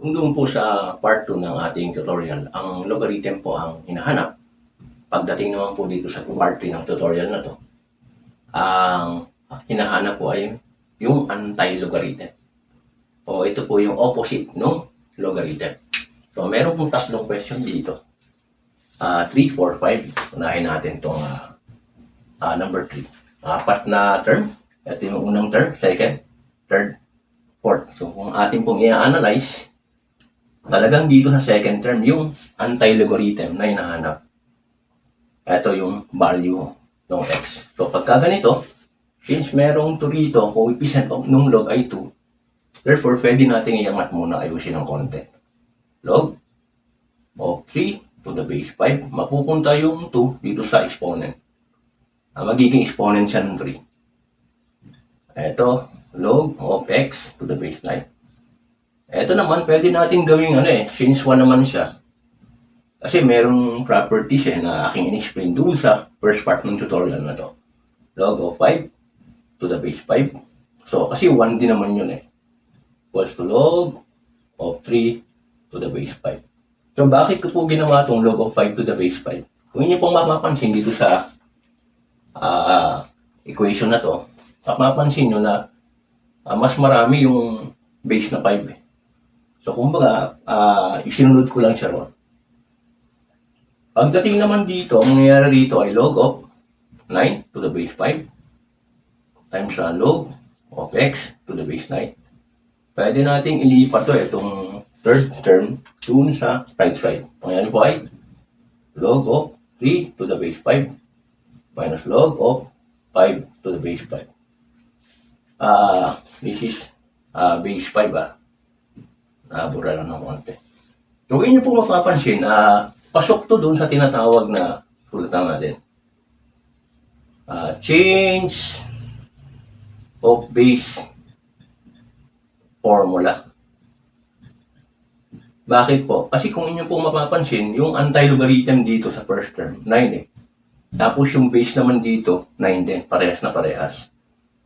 Kung doon po sa part 2 ng ating tutorial, ang logarithm po ang hinahanap. Pagdating naman po dito sa part 3 ng tutorial na to, ang hinahanap po ay yung anti-logarithm. O ito po yung opposite ng logarithm. So meron pong tatlong question dito. 3, 4, 5. Unahin natin itong number 3. Apat na term. Ito yung unang term, second, third, fourth. So kung ating pong i-analyze, talagang dito sa second term, yung anti-logarithm na hinahanap. Ito yung value ng x. So pagka ganito, since merong 2 rito, coefficient of nung log ay 2, therefore pwede natin iangat muna, ayusin ng konti. Log of 3 to the base 5, mapupunta yung 2 dito sa exponent. Magiging exponent siya ng 3. Ito, log of x to the base 9. Ito naman, pwede natin gawing since 1 naman siya. Kasi merong properties na aking in-explain doon sa first part ng tutorial na to. Log of 5 to the base 5. So, kasi 1 din naman yun equals to log of 3 to the base 5. So, bakit ko po ginawa itong log of 5 to the base 5? Kung inyo pong mapapansin dito sa equation na to, mapapansin nyo na mas marami yung base na 5 So, kumbaga, isinunod ko lang siya ron. Pagdating naman dito, ang nangyayari dito ay log of 9 to the base 5 times log of x to the base 9. Pwede nating ilipat itong third term dun sa right side. Ang nangyayari po ay log of 3 to the base 5 minus log of 5 to the base 5. This is base 5 Nabura lang ng konti. So, inyo po mapapansin, pasok to doon sa tinatawag na sulatan natin. Change of base formula. Bakit po? Kasi kung inyo po mapapansin, yung anti-logarithm dito sa first term, 9 Tapos yung base naman dito, 9 din. Parehas na parehas.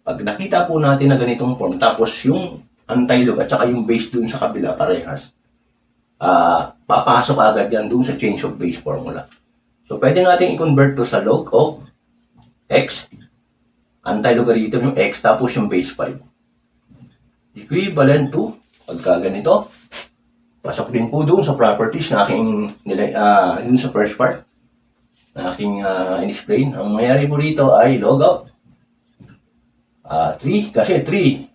Pag nakita po natin na ganitong form, tapos yung anti-log at saka yung base dun sa kabila, parehas. Papasok agad yan dun sa change of base formula. So, pwede natin i-convert to sa log of x, anti-logarithm yung x, tapos yung base 5. Equivalent to, pagka ganito, pasok din po dun sa properties na aking dun sa first part na aking in-explain. Ang mayari po rito ay log of 3, kasi 3,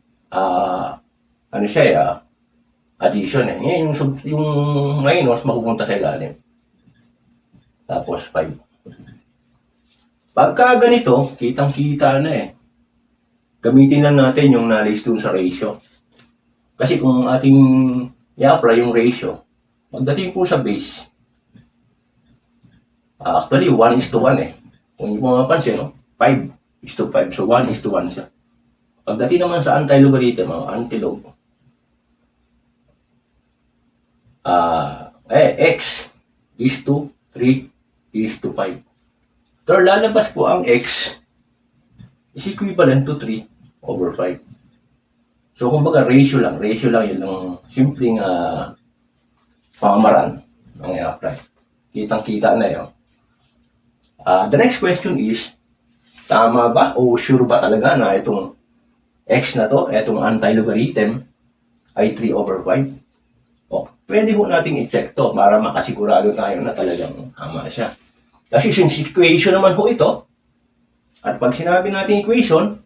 addition yung minus mapupunta sa ilalim. Tapos 5. Pagka ganito, kitang-kita na Gamitin lang natin yung knowledge dun sa ratio. Kasi kung ating i-apply yung ratio, pagdating po sa base, actually 1:1 Kung hindi mo mapansin, 5:5. So 1:1 siya. Pagdating naman sa anti-logarithm, anti-log, x is to 3 is to 5. So, lalabas po ang x is equivalent to 3 over 5. So, kumbaga, ratio lang yun ng simpleng pamamaraan ng i-apply. Kitang-kita na yun. The next question is, tama ba o sure ba talaga na itong x na to, itong anti-logarithm ay 3 over 5? Pwede po nating i-check to para makasigurado tayo na talagang tama siya. Kasi since equation naman po ito, at pag sinabi natin equation,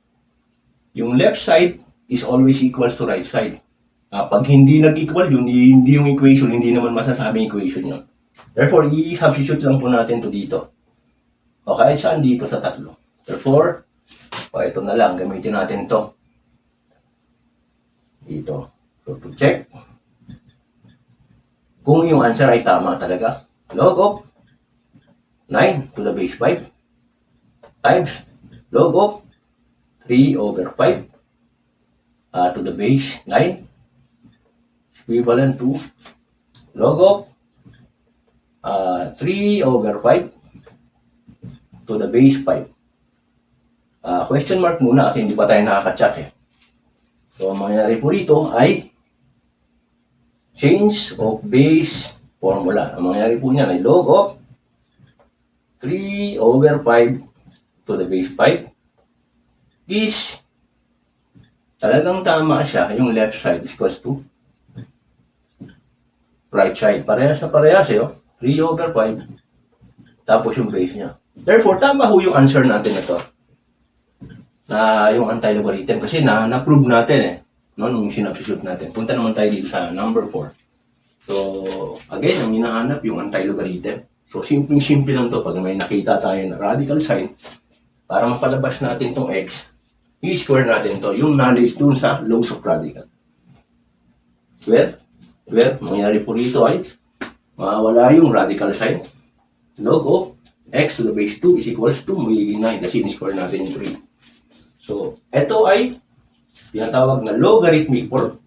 yung left side is always equals to right side. Pag hindi nag-equal yun, hindi yung equation, hindi naman masasabing equation yun. Therefore, i-substitute lang po natin to dito. O kahit saan dito sa tatlo. Therefore, ito na lang, gamitin natin to. Dito. So, to check kung yung answer ay tama talaga. Log of 9 to the base 5 times log of 3 over 5 to the base 9 equivalent to log of 3 over 5 to the base 5. Question mark muna kasi hindi pa tayo nakaka-check So, ang mangyayari po rito ay change of base formula. Ang mangyayari po niyan ay log of 3 over 5 to the base 5 is talagang tama siya. Yung left side is equals to right side. Parehas na parehas eh. 3 over 5 tapos yung base niya. Therefore, tama ho yung answer natin na to. Na yung anti-logarithm. Kasi na-prove natin eh. No, nung sinubstitute natin. Punta naman tayo dito sa number 4. So, again, ang hinahanap yung anti-logarithm. So, simple lang to. Pag may nakita tayo na radical sign, para mapalabas natin tong x, i-square natin to. Yung knowledge dun sa laws of radical. Where, mangyayari po dito ay mawawala yung radical sign. Log of x to the base 2 is equals to magiging 9 kasi in-square natin yung 3. So, ito ay tinatawag na logarithmic form.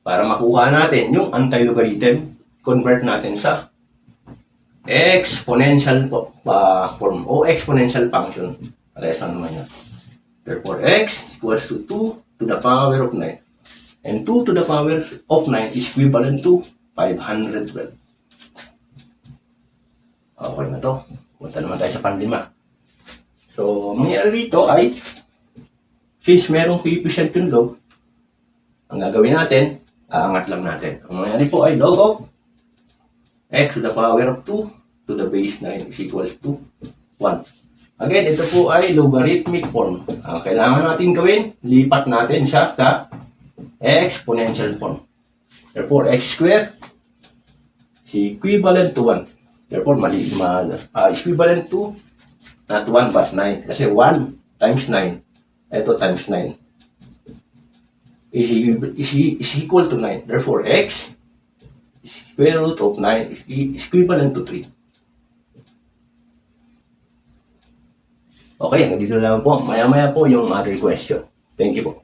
Para makuha natin yung anti-logarithm, convert natin sa exponential form o exponential function. Parehas lang naman yan. Therefore, x equals to 2 to the power of 9. And 2 to the power of 9 is equivalent to 512. Okay na to. Punta naman tayo sa panlima. So, mangyayari dito ay, since merong coefficient yung log, ang gagawin natin, aangat lang natin. Ang mangyayari po ay log of x to the power of 2 to the base 9 is equals to 1. Again, ito po ay logarithmic form. Ang kailangan natin gawin, lipat natin siya sa exponential form. Therefore, x squared is equivalent to 1. Therefore, equivalent to not 1 but 9. Kasi 1 times 9, ito times 9, is equal to 9. Therefore, x square root of 9 is equivalent to 3. Okay, hanggang dito lang po. Maya-maya po yung other question. Thank you po.